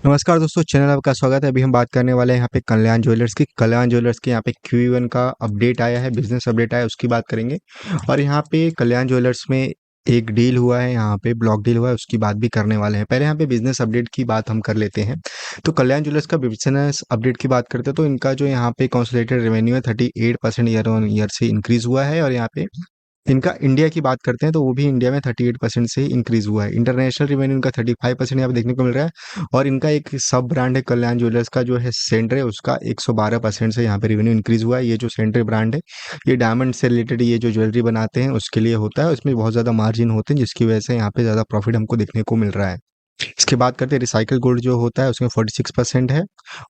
नमस्कार दोस्तों, चैनल आपका स्वागत है। अभी हम बात करने वाले हैं यहाँ पे कल्याण ज्वेलर्स की। कल्याण ज्वेलर्स के यहाँ पे Q1 का अपडेट आया है, बिजनेस अपडेट आया है, उसकी बात करेंगे। और यहाँ पे कल्याण ज्वेलर्स में एक डील हुआ है, यहाँ पे ब्लॉक डील हुआ है, उसकी बात भी करने वाले हैं। पहले यहाँ पे बिजनेस अपडेट की बात हम कर लेते हैं। तो कल्याण ज्वेलर्स का बिजनेस अपडेट की बात करते हैं तो इनका जो यहाँ पे कंसोलिडेटेड रेवेन्यू है 38% ईयर ऑन ईयर से इंक्रीज हुआ है। और यहाँ पे इनका इंडिया की बात करते हैं तो वो भी इंडिया में 38% से इंक्रीज हुआ है। इंटरनेशनल रेवेन्यू इनका 35% यहाँ पे देखने को मिल रहा है। और इनका एक सब ब्रांड है कल्याण ज्वेलर्स का, जो है सेंटर है, उसका 112% से यहाँ पे रेवेन्यू इंक्रीज हुआ है। ये जो सेंटर ब्रांड है, ये डायमंड से रिलेटेड ये जो ज्वेलरी बनाते हैं उसके लिए होता है। उसमें बहुत ज़्यादा मार्जिन होते हैं, जिसकी वजह से यहाँ पे ज़्यादा प्रॉफिट हमको देखने को मिल रहा है। इसके बात करते हैं रिसाइकल गोल्ड जो होता है, उसमें 46% है।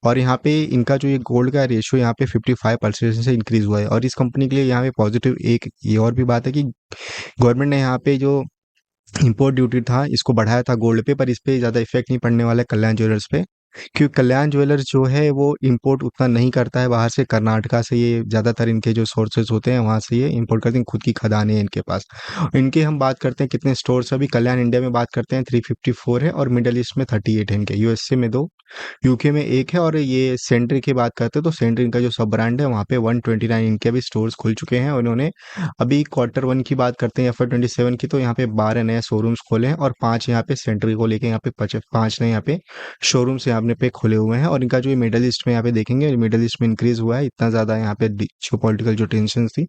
और यहाँ पे इनका जो ये गोल्ड का रेशियो यहाँ पे 55% से इंक्रीज हुआ है। और इस कंपनी के लिए यहाँ पे पॉजिटिव एक ये और भी बात है कि गवर्नमेंट ने यहाँ पे जो इम्पोर्ट ड्यूटी था इसको बढ़ाया था गोल्ड पे, पर इस पे ज़्यादा इफेक्ट नहीं पड़ने वाला है कल्याण ज्वेलर्स पे। क्योंकि कल्याण ज्वेलर्स जो है वो इंपोर्ट उतना नहीं करता है बाहर से। कर्नाटका से ये ज़्यादातर इनके जो सोर्सेज होते हैं वहाँ से ये इंपोर्ट करते हैं, खुद की खदानें हैं इनके पास। इनके हम बात करते हैं कितने स्टोर्स अभी कल्याण इंडिया में बात करते हैं 354 है, और मिडल ईस्ट में 38 है इनके, यूएसए में 2, यूके में 1 है। और ये सेंटर की बात करते हैं तो सेंटर इनका जो सब ब्रांड है वहाँ पे 129 इनके अभी स्टोर्स खुल चुके हैं। और इन्होंने अभी क्वार्टर 1 की बात करते हैं FY27 की, तो यहाँ पे 12 नए शोरूम्स खोले हैं। और 5 यहाँ पे सेंटर को लेके यहाँ पे 5 नए यहाँ पे शोरूम्स यहाँ पे खुले हुए हैं। और इनका जो ये मिडल ईस्ट में यहाँ पे देखेंगे, मिडल ईस्ट में इंक्रीज हुआ है इतना ज़्यादा। यहाँ पे जो पॉलिटिकल जो टेंशन थी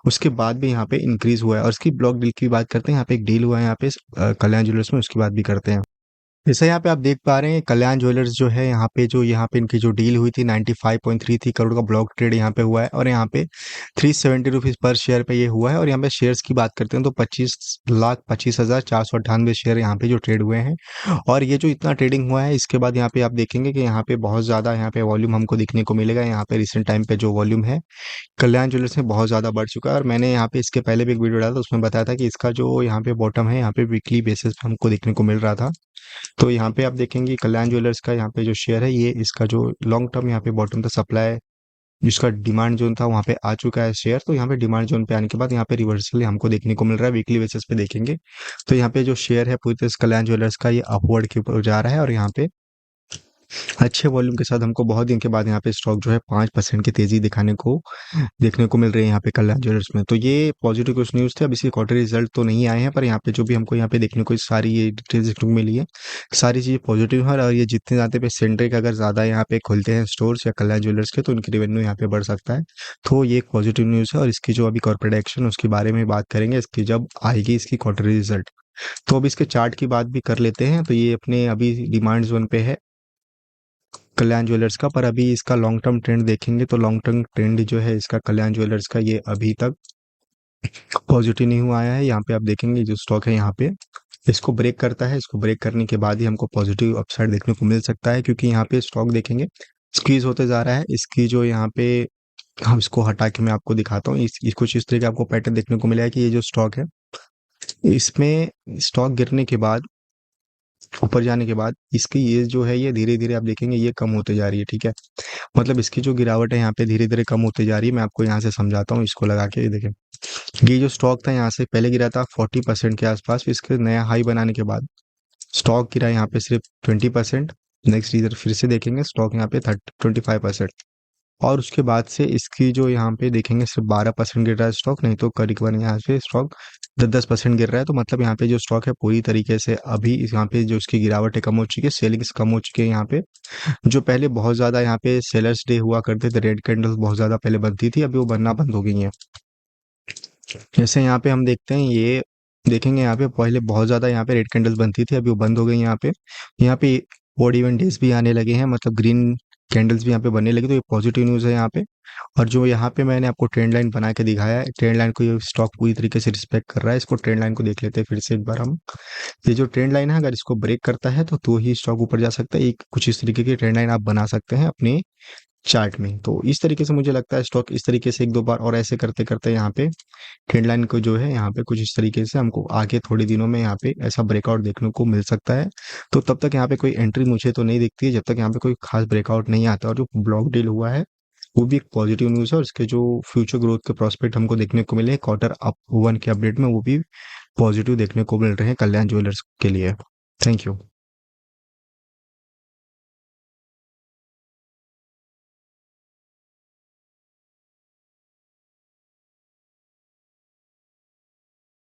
उसके बाद भी यहाँ पे इंक्रीज हुआ है। और इसकी ब्लॉक डील की बात करते हैं, यहाँ पे एक डील हुआ है यहाँ पे कल्याण ज्वेलर्स में, उसकी बात भी करते हैं। जैसे यहाँ पे आप देख पा रहे हैं कल्याण ज्वेलर्स जो है, यहाँ पे इनकी जो डील हुई थी 95.33 करोड़ का ब्लॉक ट्रेड यहाँ पे हुआ है। और यहाँ पे 370 रुपीज़ पर शेयर पे ये हुआ है। और यहाँ पे शेयर्स की बात करते हैं तो 25,25,498 शेयर यहाँ पे जो ट्रेड हुए हैं। और ये जो इतना ट्रेडिंग हुआ है, इसके बाद यहाँ पे आप देखेंगे कि यहाँ पे बहुत ज़्यादा यहाँ पे वॉल्यूम हमको दिखने को मिलेगा। यहाँ पे रिसेंट टाइम पे जो वॉल्यूम है कल्याण ज्वेलर्स में बहुत ज़्यादा बढ़ चुका है। और मैंने यहाँ पे इसके पहले भी एक वीडियो डाला था, उसमें बताया था कि इसका जो यहाँ पे बॉटम है यहाँ पे वीकली बेसिस पे हमको देखने को मिल रहा था। तो यहाँ पे आप देखेंगे कल्याण ज्वेलर्स का यहाँ पे जो शेयर है, ये इसका जो लॉन्ग टर्म यहाँ पे बॉटम था सप्लाई, जिसका डिमांड जोन था वहाँ पे आ चुका है शेयर। तो यहाँ पे डिमांड जोन पे आने के बाद यहाँ पे रिवर्सल हमको देखने को मिल रहा है। वीकली बेसिस पे देखेंगे तो यहाँ पे जो शेयर है पूरी तरह से कल्याण ज्वेलर्स का, ये अपवर्ड के ऊपर जा रहा है। और यहाँ पे अच्छे वॉल्यूम के साथ हमको बहुत दिन के बाद यहाँ पे स्टॉक जो है 5% की तेजी दिखाने को देखने को मिल रही है यहाँ पे कल्याण ज्वेलर्स में। तो ये पॉजिटिव कुछ न्यूज़ थे। अब इसके क्वार्टर रिजल्ट तो नहीं आए हैं, पर यहाँ पे जो भी हमको यहाँ पे देखने को सारी ये डिटेल्स देखने को मिली है, सारी चीज़ें पॉजिटिव है। और ये जितने ज़्यादा पे सेंटर अगर ज़्यादा यहाँ पे खुलते हैं स्टोर्स या कल्याण ज्वेलर्स के, तो उनकी रेवेन्यू यहाँ पे बढ़ सकता है। तो ये एक पॉजिटिव न्यूज़ है। और इसकी जो अभी कॉर्पोरेट एक्शन उसके बारे में बात करेंगे इसकी जब आएगी इसकी क्वार्टर रिजल्ट। तो अब इसके चार्ट की बात भी कर लेते हैं। तो ये अपने अभी डिमांड जोन पे है कल्याण ज्वेलर्स का। पर अभी इसका लॉन्ग टर्म ट्रेंड देखेंगे तो लॉन्ग टर्म ट्रेंड जो है इसका कल्याण ज्वेलर्स का, ये अभी तक पॉजिटिव नहीं हुआ आया है। यहाँ पे आप देखेंगे जो स्टॉक है यहाँ पे इसको ब्रेक करता है, इसको ब्रेक करने के बाद ही हमको पॉजिटिव अपसाइड देखने को मिल सकता है। क्योंकि यहाँ पे स्टॉक देखेंगे स्क्वीज होते जा रहा है। इसकी जो यहाँ पे हम इसको हटा के मैं आपको दिखाता हूँ, कुछ इस तरह का आपको पैटर्न देखने को मिला है कि ये जो स्टॉक है, इसमें स्टॉक गिरने के बाद, ऊपर जाने के बाद इसकी ये जो है, ये धीरे धीरे आप देखेंगे ये कम होते जा रही है। ठीक है, मतलब इसकी जो गिरावट है यहाँ पे धीरे धीरे कम होते जा रही है। मैं आपको यहाँ से समझाता हूँ, इसको लगा के ये देखें। ये जो स्टॉक था यहाँ से पहले गिरा था 40% के आसपास, फिर इसके नया हाई बनाने के बाद स्टॉक गिरा यहाँ पे सिर्फ 20%। नेक्स्ट इधर फिर से देखेंगे स्टॉक यहाँ पे 25%। और उसके बाद से इसकी जो यहाँ पे देखेंगे सिर्फ 12% गिर रहा है स्टॉक, नहीं तो करीबन यहाँ पे स्टॉक 10% गिर रहा है। तो मतलब यहाँ पे जो स्टॉक है पूरी तरीके से अभी यहाँ पे जो इसकी गिरावट है कम हो चुकी है, सेलिंग्स कम हो चुकी है यहाँ पे। जो पहले बहुत ज़्यादा यहाँ पे सेलर्स डे हुआ करते थे, रेड कैंडल्स बहुत ज़्यादा पहले बनती थी, अभी वो बनना बंद हो गई हैं। जैसे यहाँ पे हम देखते हैं, ये देखेंगे यहाँ पे पहले बहुत ज़्यादा यहाँ पे रेड कैंडल्स बनती थी, अभी वो बंद हो गई यहाँ पे ओड इवन डेज भी आने लगे हैं, मतलब ग्रीन कैंडल्स भी यहाँ पे बनने लगी। तो ये पॉजिटिव न्यूज़ है यहाँ पे। और जो यहाँ पे मैंने आपको ट्रेंड लाइन बना के दिखाया है, ट्रेंड लाइन को ये स्टॉक पूरी तरीके से रिस्पेक्ट कर रहा है। इसको ट्रेंड लाइन को देख लेते हैं फिर से एक बार हम। ये जो ट्रेंड लाइन है, अगर इसको ब्रेक करता है तो ही स्टॉक ऊपर जा सकता है। एक कुछ इस तरीके की ट्रेंड लाइन आप बना सकते हैं अपने चार्ट में। तो इस तरीके से मुझे लगता है स्टॉक इस तरीके से एक दो बार और ऐसे करते करते यहाँ पे ट्रेंड लाइन को जो है यहाँ पे कुछ इस तरीके से हमको आगे थोड़े दिनों में यहाँ पे ऐसा ब्रेकआउट देखने को मिल सकता है। तो तब तक यहाँ पे कोई एंट्री मुझे तो नहीं दिखती है जब तक यहाँ पे कोई खास ब्रेकआउट नहीं आता। और जो ब्लॉक डील हुआ है वो भी एक पॉजिटिव न्यूज़ है। और इसके जो फ्यूचर ग्रोथ के प्रोस्पेक्ट हमको देखने को मिले Q1 के अपडेट में, वो भी पॉजिटिव देखने को मिल रहे हैं कल्याण ज्वेलर्स के लिए। Thank you.